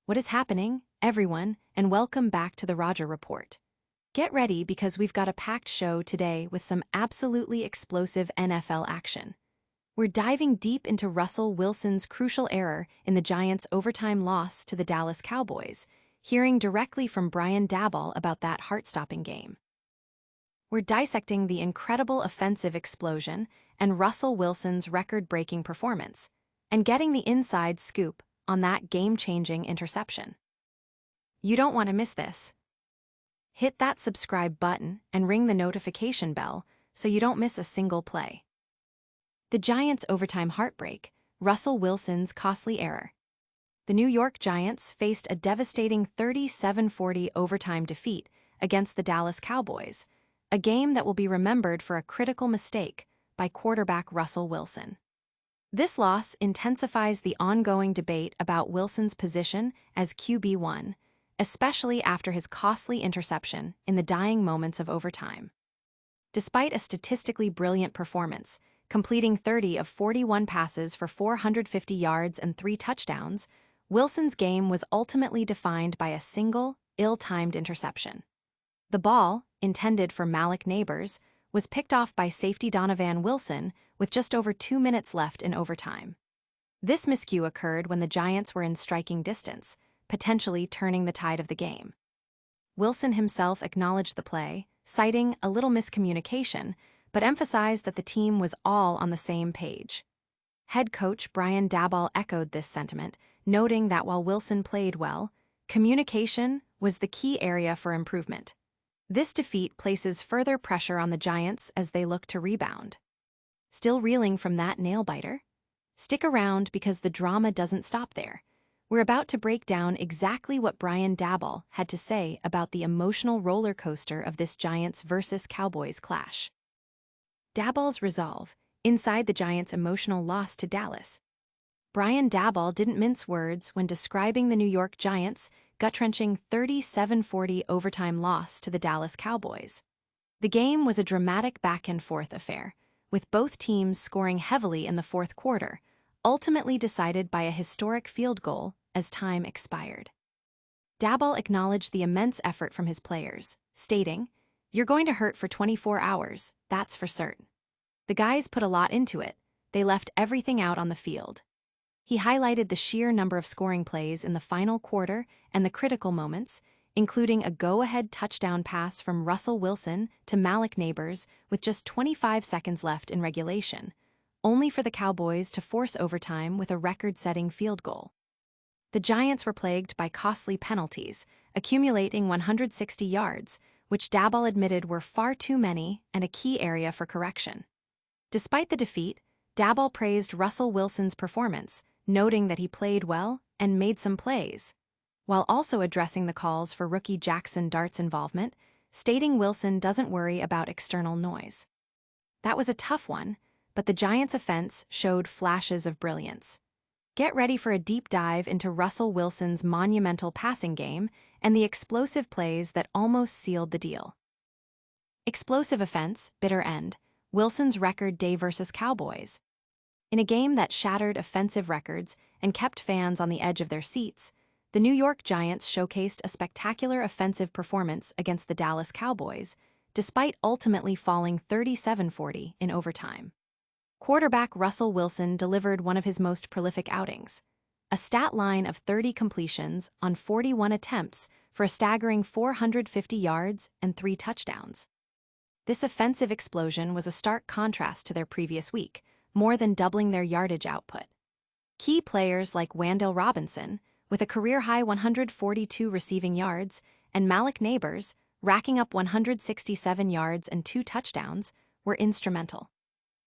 What is happening, everyone, and welcome back to the Roger Report. Get ready because we've got a packed show today with some absolutely explosive NFL action. We're diving deep into Russell Wilson's crucial error in the Giants' overtime loss to the Dallas Cowboys, hearing directly from Brian Daboll about that heart-stopping game. We're dissecting the incredible offensive explosion and Russell Wilson's record-breaking performance, and getting the inside scoop on that game-changing interception. You don't want to miss this. Hit that subscribe button and ring the notification bell so you don't miss a single play. The Giants' overtime heartbreak, Russell Wilson's costly error. The New York Giants faced a devastating 37-40 overtime defeat against the Dallas Cowboys, a game that will be remembered for a critical mistake by quarterback Russell Wilson. This loss intensifies the ongoing debate about Wilson's position as QB1, especially after his costly interception in the dying moments of overtime. Despite a statistically brilliant performance, completing 30 of 41 passes for 450 yards and 3 touchdowns, Wilson's game was ultimately defined by a single, ill-timed interception. The ball, intended for Malik Nabers, was picked off by safety Donovan Wilson with just over 2 minutes left in overtime. This miscue occurred when the Giants were in striking distance, potentially turning the tide of the game. Wilson himself acknowledged the play, citing a little miscommunication, but emphasized that the team was all on the same page. Head coach Brian Daboll echoed this sentiment, noting that while Wilson played well, communication was the key area for improvement. This defeat places further pressure on the Giants as they look to rebound. Still reeling from that nail-biter? Stick around because the drama doesn't stop there. We're about to break down exactly what Brian Daboll had to say about the emotional roller coaster of this Giants versus Cowboys clash. Daboll's resolve inside the Giants' emotional loss to Dallas. Brian Daboll didn't mince words when describing the New York Giants' gut-wrenching 37-40 overtime loss to the Dallas Cowboys. The game was a dramatic back-and-forth affair, with both teams scoring heavily in the fourth quarter, ultimately decided by a historic field goal as time expired. Daboll acknowledged the immense effort from his players, stating, "You're going to hurt for 24 hours, that's for certain. The guys put a lot into it, they left everything out on the field." He highlighted the sheer number of scoring plays in the final quarter and the critical moments, including a go-ahead touchdown pass from Russell Wilson to Malik Nabers with just 25 seconds left in regulation, only for the Cowboys to force overtime with a record-setting field goal. The Giants were plagued by costly penalties, accumulating 160 yards, which Daboll admitted were far too many and a key area for correction. Despite the defeat, Daboll praised Russell Wilson's performance, noting that he played well and made some plays, while also addressing the calls for rookie Jackson Dart's involvement, stating Wilson doesn't worry about external noise. That was a tough one, but the Giants' offense showed flashes of brilliance. Get ready for a deep dive into Russell Wilson's monumental passing game and the explosive plays that almost sealed the deal. Explosive offense, bitter end, Wilson's record day versus Cowboys. In a game that shattered offensive records and kept fans on the edge of their seats, the New York Giants showcased a spectacular offensive performance against the Dallas Cowboys, despite ultimately falling 37-40 in overtime. Quarterback Russell Wilson delivered one of his most prolific outings, a stat line of 30 completions on 41 attempts for a staggering 450 yards and 3 touchdowns. This offensive explosion was a stark contrast to their previous week, more than doubling their yardage output. Key players like Wan'Dale, with a career-high 142 receiving yards, and Malik Nabers, racking up 167 yards and 2 touchdowns, were instrumental.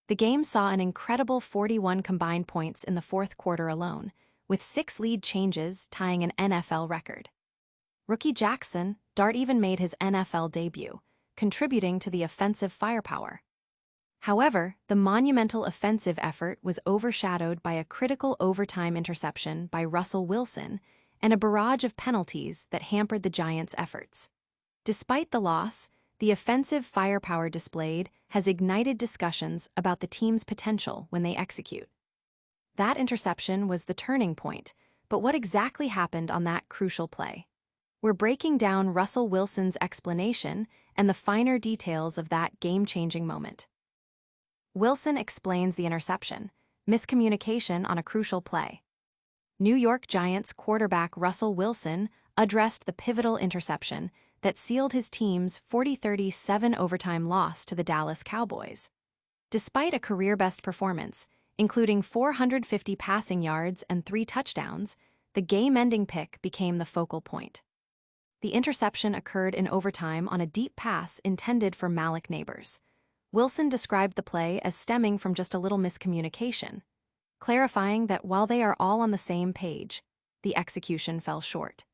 The game saw an incredible 41 combined points in the fourth quarter alone, with 6 lead changes tying an NFL record. Rookie Jackson Dart even made his NFL debut, contributing to the offensive firepower. However, the monumental offensive effort was overshadowed by a critical overtime interception by Russell Wilson and a barrage of penalties that hampered the Giants' efforts. Despite the loss, the offensive firepower displayed has ignited discussions about the team's potential when they execute. That interception was the turning point, but what exactly happened on that crucial play? We're breaking down Russell Wilson's explanation and the finer details of that game-changing moment. Wilson explains the interception, miscommunication on a crucial play. New York Giants quarterback Russell Wilson addressed the pivotal interception that sealed his team's 40-37 overtime loss to the Dallas Cowboys. Despite a career-best performance, including 450 passing yards and 3 touchdowns, the game-ending pick became the focal point. The interception occurred in overtime on a deep pass intended for Malik Nabers. Wilson described the play as stemming from just a little miscommunication, clarifying that while they are all on the same page, the execution fell short.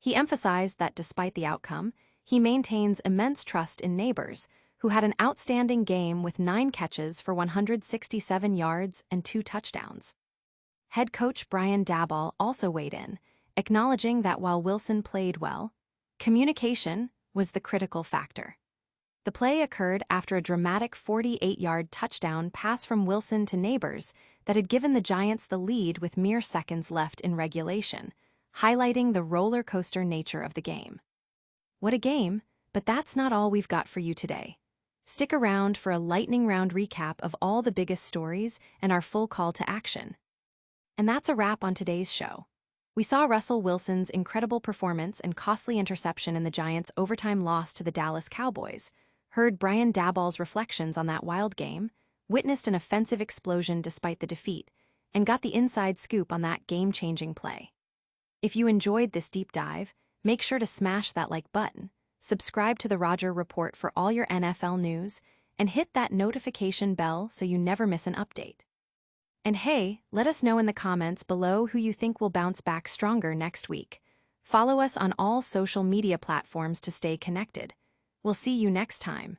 He emphasized that despite the outcome, he maintains immense trust in Nabers, who had an outstanding game with 9 catches for 167 yards and 2 touchdowns. Head coach Brian Daboll also weighed in, acknowledging that while Wilson played well, communication was the critical factor. The play occurred after a dramatic 48-yard touchdown pass from Wilson to Nabers that had given the Giants the lead with mere seconds left in regulation, highlighting the roller coaster nature of the game. What a game, but that's not all we've got for you today. Stick around for a lightning round recap of all the biggest stories and our full call to action. And that's a wrap on today's show. We saw Russell Wilson's incredible performance and costly interception in the Giants' overtime loss to the Dallas Cowboys, heard Brian Daboll's reflections on that wild game, witnessed an offensive explosion despite the defeat, and got the inside scoop on that game-changing play. If you enjoyed this deep dive, make sure to smash that like button, subscribe to the Roger Report for all your NFL news, and hit that notification bell so you never miss an update. And hey, let us know in the comments below who you think will bounce back stronger next week. Follow us on all social media platforms to stay connected. We'll see you next time.